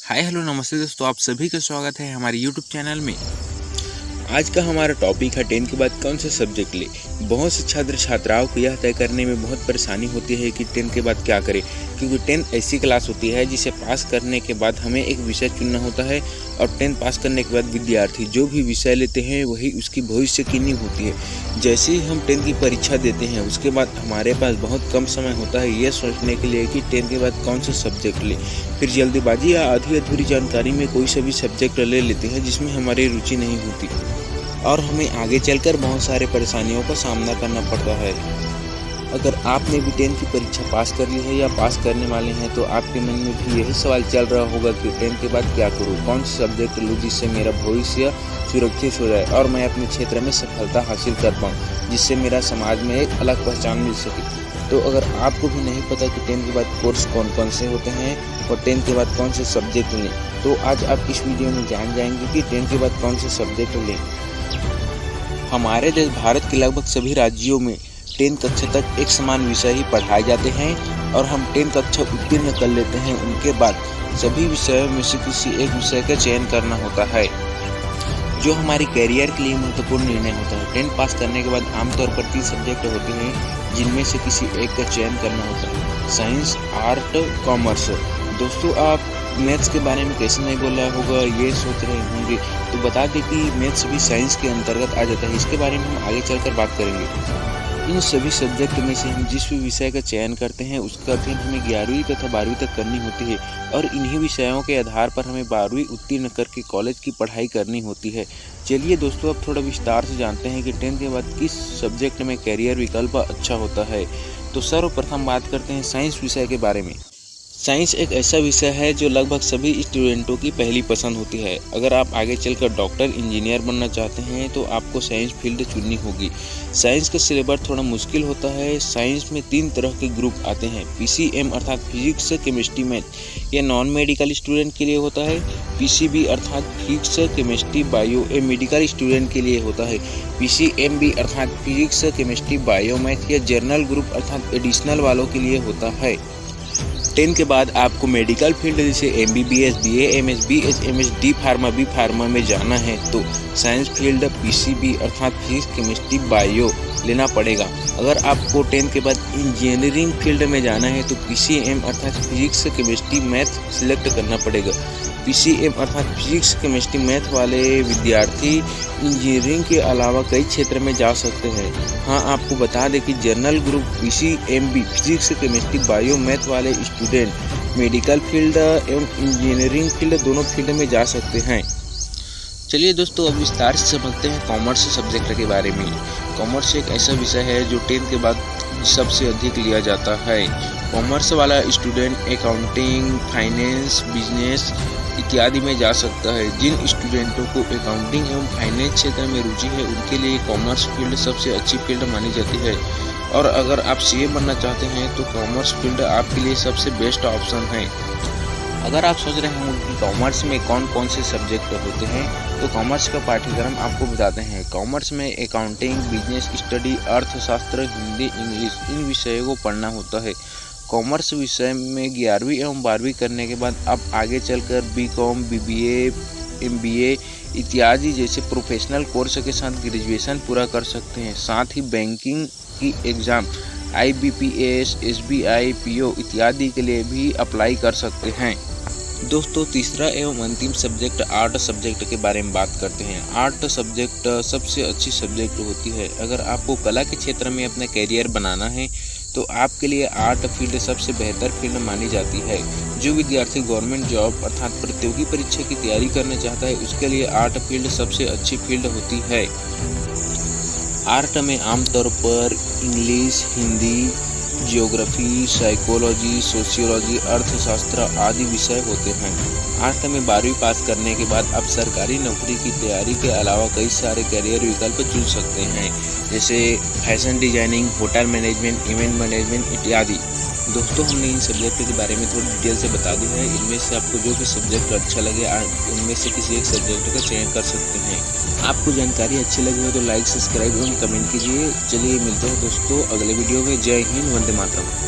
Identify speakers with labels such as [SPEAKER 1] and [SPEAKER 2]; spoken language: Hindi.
[SPEAKER 1] हाय हेलो नमस्ते दोस्तों, आप सभी का स्वागत है हमारे यूट्यूब चैनल में। आज का हमारा टॉपिक है 10 के बाद कौन सा सब्जेक्ट ले। बहुत से छात्र छात्राओं को यह तय करने में बहुत परेशानी होती है कि 10 के बाद क्या करें, क्योंकि 10 ऐसी क्लास होती है जिसे पास करने के बाद हमें एक विषय चुनना होता है और 10 पास करने के बाद विद्यार्थी जो भी विषय लेते हैं वही उसकी भविष्य की नींव होती है। जैसे ही हम 10 की परीक्षा देते हैं उसके बाद हमारे पास बहुत कम समय होता है यह सोचने के लिए कि 10 के बाद कौन सा सब्जेक्ट ले। फिर जल्दबाजी या आधी अधूरी जानकारी में कोई सा भी सब्जेक्ट ले लेते हैं जिसमें हमारी रुचि नहीं होती और हमें आगे चलकर बहुत सारे परेशानियों का सामना करना पड़ता है। अगर आपने भी 10 की परीक्षा पास कर ली है या पास करने वाले हैं तो आपके मन में भी यही सवाल चल रहा होगा कि 10 के बाद क्या करूं, कौन सा सब्जेक्ट लूं जिससे मेरा भविष्य सुरक्षित हो जाए और मैं अपने क्षेत्र में सफलता हासिल कर पाऊँ, जिससे मेरा समाज में एक अलग पहचान मिल सके। तो अगर आपको भी नहीं पता कि 10 के बाद कोर्स कौन कौन से होते हैं और 10 के बाद कौन से सब्जेक्ट लें, तो आज आप इस वीडियो में जान जाएंगे कि 10 के बाद कौन से सब्जेक्ट लें। हमारे देश भारत के लगभग सभी राज्यों में 10 कक्षा तक एक समान विषय ही पढ़ाए जाते हैं और हम 10 कक्षा उत्तीर्ण कर लेते हैं। उनके बाद सभी विषयों में से किसी एक विषय का चयन करना होता है जो हमारे करियर के लिए महत्वपूर्ण निर्णय होता है। 10 पास करने के बाद आमतौर पर 3 सब्जेक्ट होते हैं जिनमें से किसी एक का चयन करना होता है, साइंस, आर्ट, कॉमर्स। दोस्तों, आप मैथ्स के बारे में कैसे नहीं बोल रहा होगा ये सोच रहे होंगे, तो बता दें कि मैथ्स भी साइंस के अंतर्गत आ जाता है। इसके बारे में हम आगे चलकर बात करेंगे। इन सभी सब्जेक्ट में से हम जिस भी विषय का चयन करते हैं उसका अध्ययन हमें 11वीं तथा 12वीं तक करनी होती है और इन्हीं विषयों के आधार पर हमें 12वीं उत्तीर्ण करके कॉलेज की पढ़ाई करनी होती है। चलिए दोस्तों, अब थोड़ा विस्तार से जानते हैं कि 10 के बाद किस सब्जेक्ट में करियर विकल्प अच्छा होता है। तो सर्वप्रथम बात करते हैं साइंस विषय के बारे में। साइंस एक ऐसा विषय है जो लगभग सभी स्टूडेंटों की पहली पसंद होती है। अगर आप आगे चलकर डॉक्टर, इंजीनियर बनना चाहते हैं तो आपको साइंस फील्ड चुननी होगी। साइंस का सिलेबस थोड़ा मुश्किल होता है। साइंस में 3 तरह के ग्रुप आते हैं। पीसीएम अर्थात फिजिक्स, केमिस्ट्री, मैथ, यह नॉन मेडिकल स्टूडेंट के लिए होता है। पीसीबी अर्थात फिजिक्स, केमिस्ट्री, बायो, ये मेडिकल स्टूडेंट के लिए होता है। पीसीएमबी अर्थात फिजिक्स, केमिस्ट्री, बायो, मैथ, यह जनरल ग्रुप अर्थात एडिशनल वालों के लिए होता है। 10 के बाद आपको मेडिकल फील्ड जैसे MBBS, BA, MS, BH, MS, D pharma, B pharma में जाना है तो साइंस फील्ड पीसीबी अर्थात फिजिक्स, केमिस्ट्री, बायो लेना पड़ेगा। अगर आपको 10 के बाद इंजीनियरिंग फील्ड में जाना है तो पीसीएम अर्थात फिजिक्स, केमिस्ट्री, मैथ सिलेक्ट करना पड़ेगा। पीसीएम अर्थात फिजिक्स, केमिस्ट्री, मैथ वाले विद्यार्थी इंजीनियरिंग के अलावा कई क्षेत्र में जा सकते हैं। हाँ, आपको बता दें कि general group PCMB physics, chemistry, bio, math वाले स्टूडेंट मेडिकल फील्ड एवं इंजीनियरिंग फील्ड दोनों फील्ड में जा सकते हैं। चलिए दोस्तों, अब विस्तार से समझते हैं कॉमर्स सब्जेक्ट के बारे में। कॉमर्स एक ऐसा विषय है जो 10 के बाद सबसे अधिक लिया जाता है। कॉमर्स वाला स्टूडेंट अकाउंटिंग, फाइनेंस, बिजनेस इत्यादि में जा सकता है। जिन स्टूडेंटों को अकाउंटिंग एवं फाइनेंस क्षेत्र में रुचि है उनके लिए कॉमर्स फील्ड सबसे अच्छी फील्ड मानी जाती है और अगर आप सीए बनना चाहते हैं तो कॉमर्स फील्ड आपके लिए सबसे बेस्ट ऑप्शन है। अगर आप सोच रहे हैं कि कॉमर्स में कौन कौन से सब्जेक्ट होते हैं तो कॉमर्स का पाठ्यक्रम आपको बताते हैं। कॉमर्स में अकाउंटिंग, बिजनेस स्टडी, अर्थशास्त्र, हिंदी, इंग्लिश इन विषयों को पढ़ना होता है। कॉमर्स विषय में 11वीं एवं 12वीं करने के बाद आप आगे चलकर बीकॉम, बीबीए, एमबीए इत्यादि जैसे प्रोफेशनल कोर्स के साथ ग्रेजुएशन पूरा कर सकते हैं। साथ ही बैंकिंग की एग्ज़ाम आईबीपीएस, एसबीआई, पीओ इत्यादि के लिए भी अप्लाई कर सकते हैं। दोस्तों, तीसरा एवं अंतिम सब्जेक्ट आर्ट सब्जेक्ट के बारे में बात करते हैं। आर्ट सब्जेक्ट सबसे अच्छी सब्जेक्ट होती है। अगर आपको कला के क्षेत्र में अपना करियर बनाना है तो आपके लिए आर्ट फील्ड सबसे बेहतर फील्ड मानी जाती है। जो विद्यार्थी गवर्नमेंट जॉब अर्थात प्रतियोगी परीक्षा की तैयारी करना चाहता है उसके लिए आर्ट फील्ड सबसे अच्छी फील्ड होती है। आर्ट में आमतौर पर English, Hindi, geography, psychology, sociology, अर्थशास्त्र आदि विषय होते हैं। आर्ट में 12वीं पास करने के बाद आप सरकारी नौकरी की तैयारी के अलावा कई सारे करियर विकल्प चुन सकते हैं जैसे fashion designing, hotel management, event management इत्यादि। दोस्तों, हमने इन सब्जेक्ट के बारे में थोड़ी डिटेल से बता दी है। इनमें से आपको जो भी सब्जेक्ट अच्छा लगे उनमें से किसी एक सब्जेक्ट का चयन कर सकते हैं। आपको जानकारी अच्छी लगी हो तो लाइक, सब्सक्राइब एवं कमेंट कीजिए। चलिए मिलते हैं दोस्तों अगले वीडियो में। जय हिंद, वंदे मातरम।